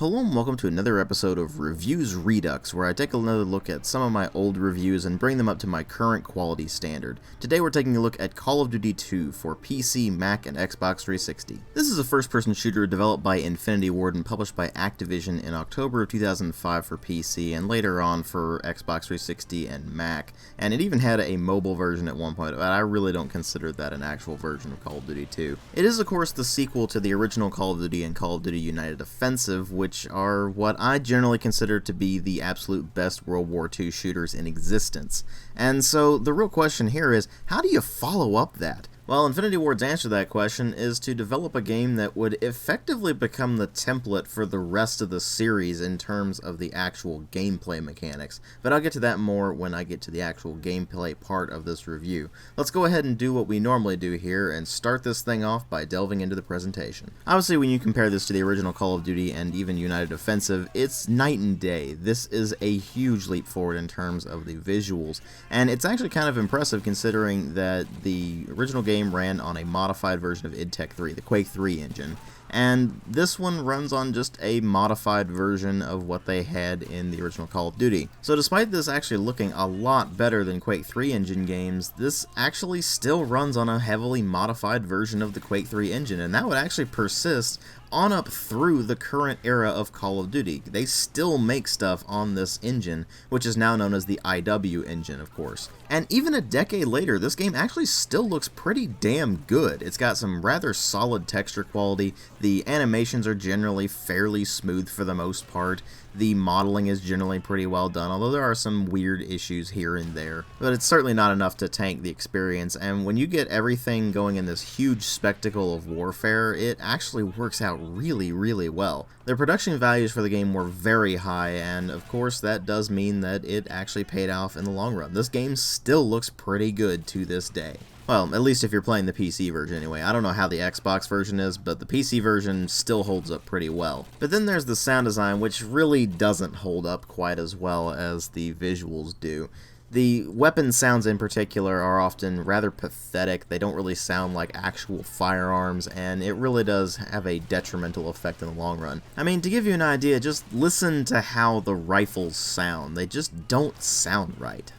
Hello and welcome to another episode of Reviews Redux, where I take another look at some of my old reviews and bring them up to my current quality standard. Today we're taking a look at Call of Duty 2 for PC, Mac, and Xbox 360. This is a first-person shooter developed by Infinity Ward and published by Activision in October of 2005 for PC and later on for Xbox 360 and Mac, and it even had a mobile version at one point, but I really don't consider that an actual version of Call of Duty 2. It is of course the sequel to the original Call of Duty and Call of Duty United Offensive, which are what I generally consider to be the absolute best World War II shooters in existence. And so the real question here is, how do you follow up that? Well, Infinity Ward's answer to that question is to develop a game that would effectively become the template for the rest of the series in terms of the actual gameplay mechanics, but I'll get to that more when I get to the actual gameplay part of this review. Let's go ahead and do what we normally do here and start this thing off by delving into the presentation. Obviously, when you compare this to the original Call of Duty and even United Offensive, it's night and day. This is a huge leap forward in terms of the visuals, and it's actually kind of impressive considering that the original game ran on a modified version of id Tech 3, the Quake 3 engine, and this one runs on just a modified version of what they had in the original Call of Duty. So despite this actually looking a lot better than Quake 3 engine games, this actually still runs on a heavily modified version of the Quake 3 engine, and that would actually persist on up through the current era of Call of Duty. They still make stuff on this engine, which is now known as the IW engine, of course. And even a decade later, this game actually still looks pretty damn good. It's got some rather solid texture quality, the animations are generally fairly smooth for the most part, the modeling is generally pretty well done, although there are some weird issues here and there, but it's certainly not enough to tank the experience, and when you get everything going in this huge spectacle of warfare, it actually works out really well. The production values for the game were very high, and of course that does mean that it actually paid off in the long run. This game still looks pretty good to this day. Well, at least if you're playing the PC version anyway. I don't know how the Xbox version is, but the PC version still holds up pretty well. But then there's the sound design, which really doesn't hold up quite as well as the visuals do. The weapon sounds in particular are often rather pathetic, they don't really sound like actual firearms, and it really does have a detrimental effect in the long run. I mean, to give you an idea, just listen to how the rifles sound. They just don't sound right.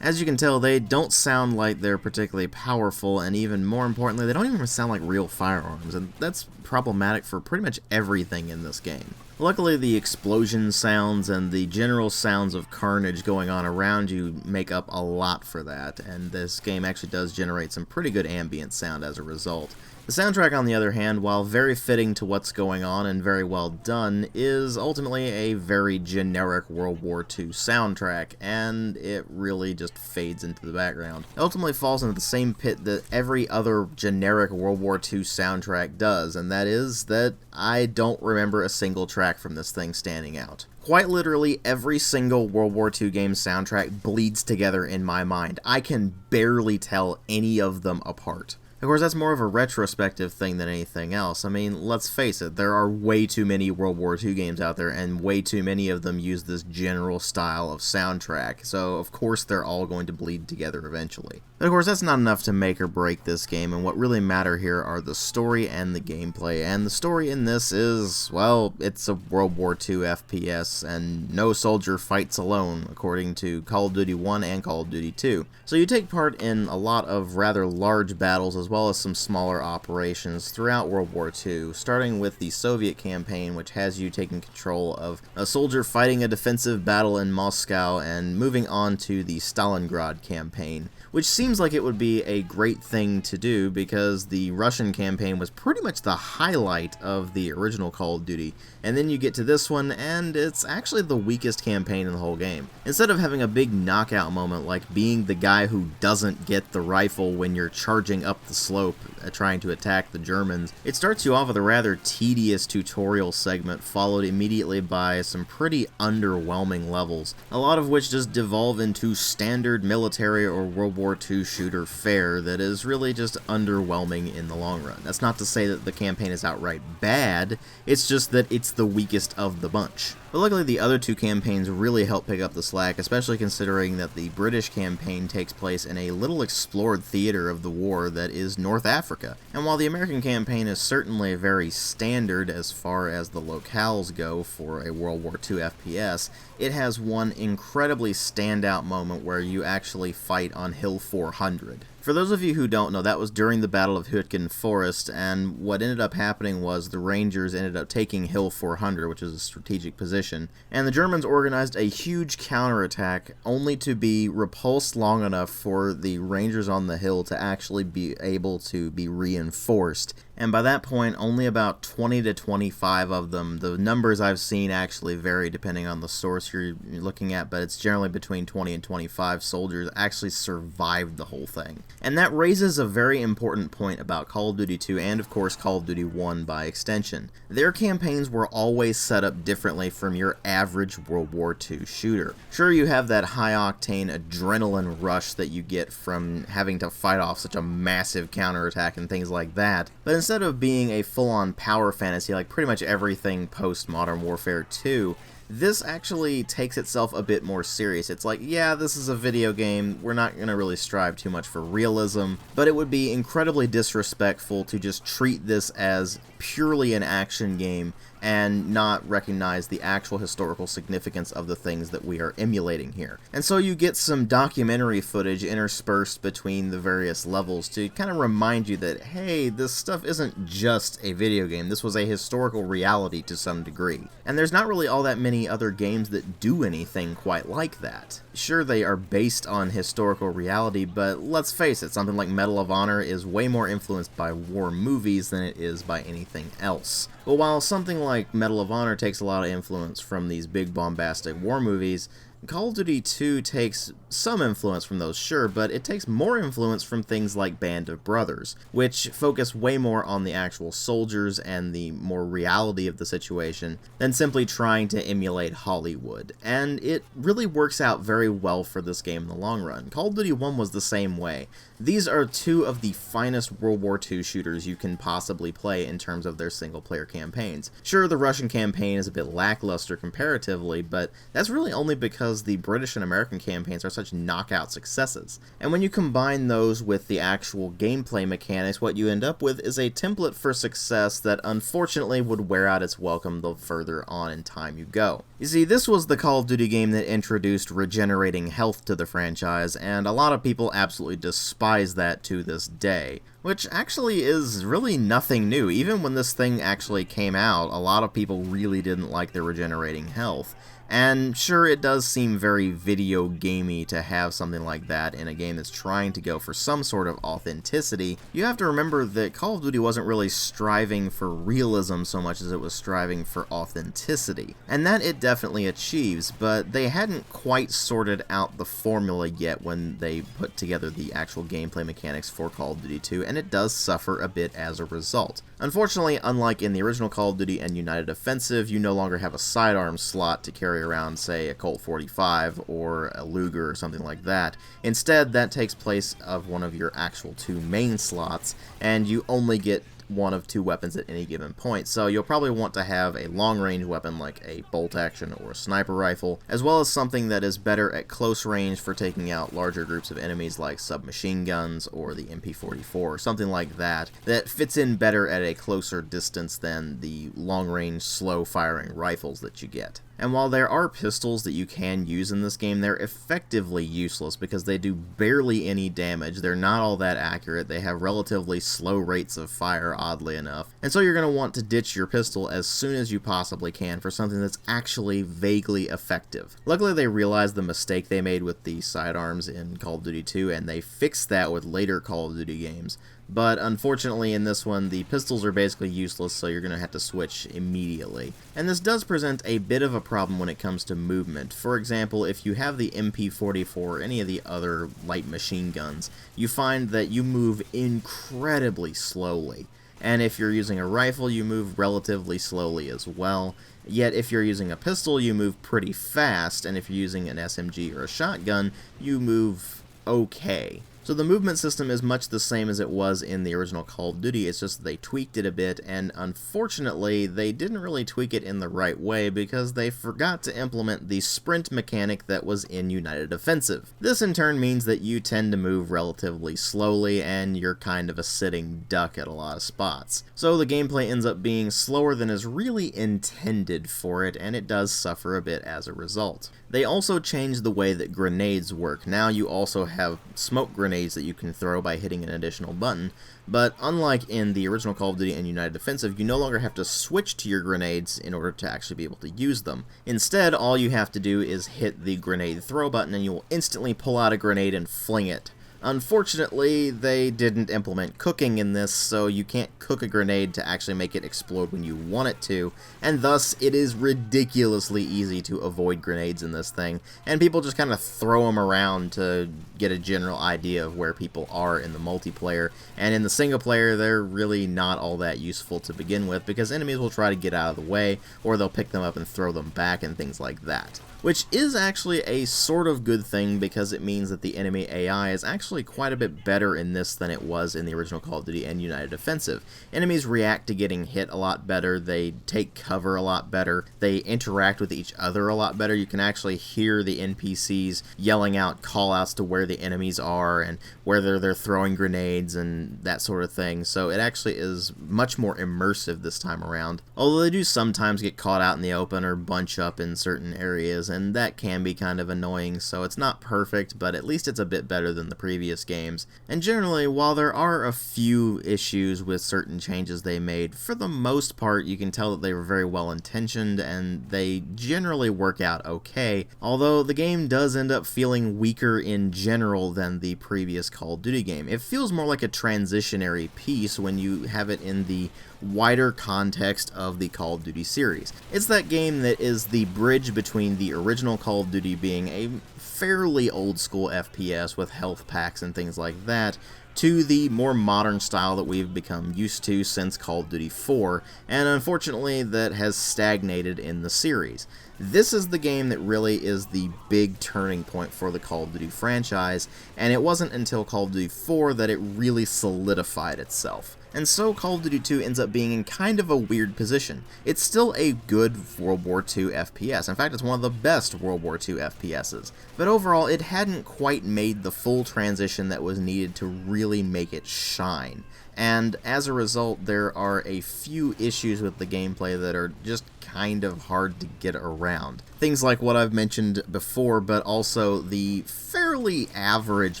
As you can tell, they don't sound like they're particularly powerful, and even more importantly, they don't even sound like real firearms, and that's problematic for pretty much everything in this game. Luckily, the explosion sounds and the general sounds of carnage going on around you make up a lot for that, and this game actually does generate some pretty good ambient sound as a result. The soundtrack, on the other hand, while very fitting to what's going on and very well done, is ultimately a very generic World War II soundtrack, and it really just fades into the background. It ultimately falls into the same pit that every other generic World War II soundtrack does, and that is that I don't remember a single track from this thing standing out. Quite literally, every single World War II game soundtrack bleeds together in my mind. I can barely tell any of them apart. Of course, that's more of a retrospective thing than anything else. I mean, let's face it, there are way too many World War II games out there, and way too many of them use this general style of soundtrack, so of course they're all going to bleed together eventually. But of course, that's not enough to make or break this game, and what really matter here are the story and the gameplay, and the story in this is, well, it's a World War II FPS, and no soldier fights alone, according to Call of Duty 1 and Call of Duty 2. So you take part in a lot of rather large battles as well as some smaller operations throughout World War II, starting with the Soviet campaign, which has you taking control of a soldier fighting a defensive battle in Moscow, and moving on to the Stalingrad campaign, which seems like it would be a great thing to do because the Russian campaign was pretty much the highlight of the original Call of Duty, and then you get to this one, and it's actually the weakest campaign in the whole game. Instead of having a big knockout moment like being the guy who doesn't get the rifle when you're charging up the slope trying to attack the Germans, it starts you off with a rather tedious tutorial segment followed immediately by some pretty underwhelming levels, a lot of which just devolve into standard military or World War II shooter fare that is really just underwhelming in the long run. That's not to say that the campaign is outright bad, it's just that it's the weakest of the bunch. But luckily the other two campaigns really help pick up the slack, especially considering that the British campaign takes place in a little explored theater of the war that is North Africa. And while the American campaign is certainly very standard as far as the locales go for a World War II FPS, it has one incredibly standout moment where you actually fight on Hill 400. For those of you who don't know, that was during the Battle of Hütgen Forest, and what ended up happening was the Rangers ended up taking Hill 400, which is a strategic position, and the Germans organized a huge counterattack only to be repulsed long enough for the Rangers on the hill to actually be able to be reinforced. And by that point, only about 20 to 25 of them, the numbers I've seen actually vary depending on the source you're looking at, but it's generally between 20 and 25 soldiers actually survived the whole thing. And that raises a very important point about Call of Duty 2 and of course Call of Duty 1 by extension. Their campaigns were always set up differently from your average World War II shooter. Sure, you have that high-octane adrenaline rush that you get from having to fight off such a massive counterattack and things like that, but instead of being a full-on power fantasy like pretty much everything post-Modern Warfare 2, this actually takes itself a bit more serious. It's like, yeah, this is a video game, we're not going to really strive too much for realism, but it would be incredibly disrespectful to just treat this as purely an action game and not recognize the actual historical significance of the things that we are emulating here. And so you get some documentary footage interspersed between the various levels to kind of remind you that, hey, this stuff isn't just a video game, this was a historical reality to some degree. And there's not really all that many other games that do anything quite like that. Sure, they are based on historical reality, but let's face it, something like Medal of Honor is way more influenced by war movies than it is by anything else. But while something like Medal of Honor takes a lot of influence from these big bombastic war movies, Call of Duty 2 takes some influence from those, sure, but it takes more influence from things like Band of Brothers, which focus way more on the actual soldiers and the more reality of the situation than simply trying to emulate Hollywood. And it really works out very well for this game in the long run. Call of Duty 1 was the same way. These are two of the finest World War II shooters you can possibly play in terms of their single-player campaigns. Sure, the Russian campaign is a bit lackluster comparatively, but that's really only because the British and American campaigns are such knockout successes. And when you combine those with the actual gameplay mechanics, what you end up with is a template for success that unfortunately would wear out its welcome the further on in time you go. You see, this was the Call of Duty game that introduced regenerating health to the franchise, and a lot of people absolutely despise that to this day. Which actually is really nothing new. Even when this thing actually came out, a lot of people really didn't like the regenerating health. And sure, it does seem very video gamey to have something like that in a game that's trying to go for some sort of authenticity. You have to remember that Call of Duty wasn't really striving for realism so much as it was striving for authenticity. And that it definitely achieves, but they hadn't quite sorted out the formula yet when they put together the actual gameplay mechanics for Call of Duty 2, and it does suffer a bit as a result. Unfortunately, unlike in the original Call of Duty and United Offensive, you no longer have a sidearm slot to carry around, say, a Colt 45 or a Luger or something like that. Instead, that takes place of one of your actual two main slots, and you only get one of two weapons at any given point, so you'll probably want to have a long-range weapon like a bolt action or a sniper rifle, as well as something that is better at close range for taking out larger groups of enemies like submachine guns or the MP44 or something like that, that fits in better at a closer distance than the long-range, slow-firing rifles that you get. And while there are pistols that you can use in this game, they're effectively useless because they do barely any damage, they're not all that accurate, they have relatively slow rates of fire, oddly enough, and so you're going to want to ditch your pistol as soon as you possibly can for something that's actually vaguely effective. Luckily they realized the mistake they made with the sidearms in Call of Duty 2, and they fixed that with later Call of Duty games. But unfortunately in this one, the pistols are basically useless, so you're going to have to switch immediately. And this does present a bit of a problem when it comes to movement. For example, if you have the MP44 or any of the other light machine guns, you find that you move incredibly slowly. And if you're using a rifle, you move relatively slowly as well. Yet if you're using a pistol, you move pretty fast, and if you're using an SMG or a shotgun, you move okay. So the movement system is much the same as it was in the original Call of Duty, it's just that they tweaked it a bit, and unfortunately they didn't really tweak it in the right way because they forgot to implement the sprint mechanic that was in United Offensive. This in turn means that you tend to move relatively slowly and you're kind of a sitting duck at a lot of spots. So the gameplay ends up being slower than is really intended for it, and it does suffer a bit as a result. They also changed the way that grenades work. Now you also have smoke grenades that you can throw by hitting an additional button, but unlike in the original Call of Duty and United Offensive, you no longer have to switch to your grenades in order to actually be able to use them. Instead, all you have to do is hit the grenade throw button and you will instantly pull out a grenade and fling it. Unfortunately, they didn't implement cooking in this, so you can't cook a grenade to actually make it explode when you want it to, and thus it is ridiculously easy to avoid grenades in this thing, and people just kind of throw them around to get a general idea of where people are in the multiplayer, and in the single player they're really not all that useful to begin with because enemies will try to get out of the way, or they'll pick them up and throw them back and things like that. Which is actually a sort of good thing because it means that the enemy AI is actually quite a bit better in this than it was in the original Call of Duty and United Offensive. Enemies react to getting hit a lot better, they take cover a lot better, they interact with each other a lot better. You can actually hear the NPCs yelling out callouts to where the enemies are and whether they're throwing grenades and that sort of thing, so it actually is much more immersive this time around. Although they do sometimes get caught out in the open or bunch up in certain areas, and that can be kind of annoying, so it's not perfect, but at least it's a bit better than the previous games. And generally, while there are a few issues with certain changes they made, for the most part you can tell that they were very well intentioned and they generally work out okay, although the game does end up feeling weaker in general than the previous Call of Duty game. It feels more like a transitionary piece when you have it in the wider context of the Call of Duty series. It's that game that is the bridge between the original Call of Duty being a fairly old school FPS with health packs and things like that, to the more modern style that we've become used to since Call of Duty 4, and unfortunately that has stagnated in the series. This is the game that really is the big turning point for the Call of Duty franchise, and it wasn't until Call of Duty 4 that it really solidified itself. And so Call of Duty 2 ends up being in kind of a weird position. It's still a good World War II FPS. In fact, it's one of the best World War II FPSs. But overall, it hadn't quite made the full transition that was needed to really make it shine. And as a result, there are a few issues with the gameplay that are just kind of hard to get around. Things like what I've mentioned before, but also the fairly average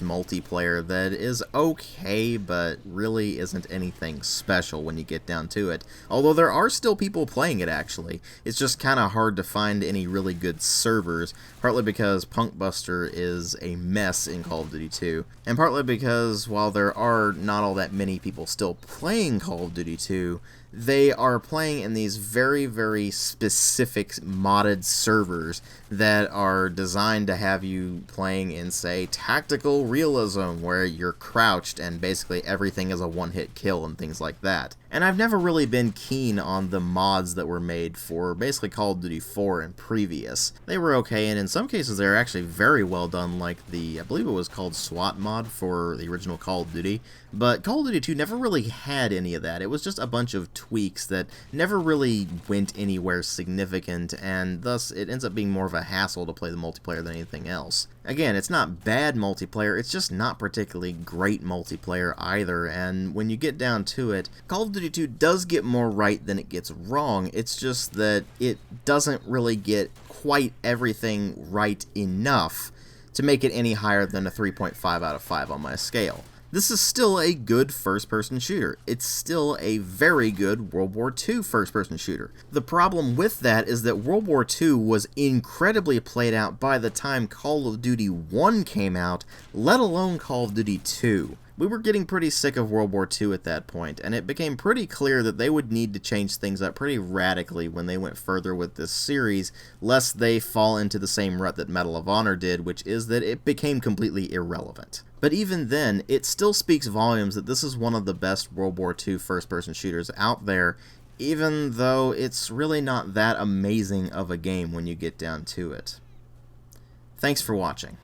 multiplayer that is okay, but really isn't anything special when you get down to it. Although there are still people playing it, actually. It's just kind of hard to find any really good servers, partly because Punkbuster is a mess in Call of Duty 2, and partly because while there are not all that many people still playing Call of Duty 2, they are playing in these very, very specific modded servers that are designed to have you playing in, say, tactical realism, where you're crouched and basically everything is a one-hit kill and things like that. And I've never really been keen on the mods that were made for basically Call of Duty 4 and previous. They were okay, and in some cases they're actually very well done, like the, I believe it was called SWAT mod for the original Call of Duty, but Call of Duty 2 never really had any of that. It was just a bunch of tweaks that never really went anywhere significant, and thus it ends up being more of a hassle to play the multiplayer than anything else. Again, it's not bad multiplayer, it's just not particularly great multiplayer either, and when you get down to it, Call of Duty 2 does get more right than it gets wrong. It's just that it doesn't really get quite everything right enough to make it any higher than a 3.5 out of 5 on my scale. This is still a good first-person shooter. It's still a very good World War II first-person shooter. The problem with that is that World War II was incredibly played out by the time Call of Duty 1 came out, let alone Call of Duty 2. We were getting pretty sick of World War II at that point, and it became pretty clear that they would need to change things up pretty radically when they went further with this series, lest they fall into the same rut that Medal of Honor did, which is that it became completely irrelevant. But even then, it still speaks volumes that this is one of the best World War II first-person shooters out there, even though it's really not that amazing of a game when you get down to it. Thanks for watching.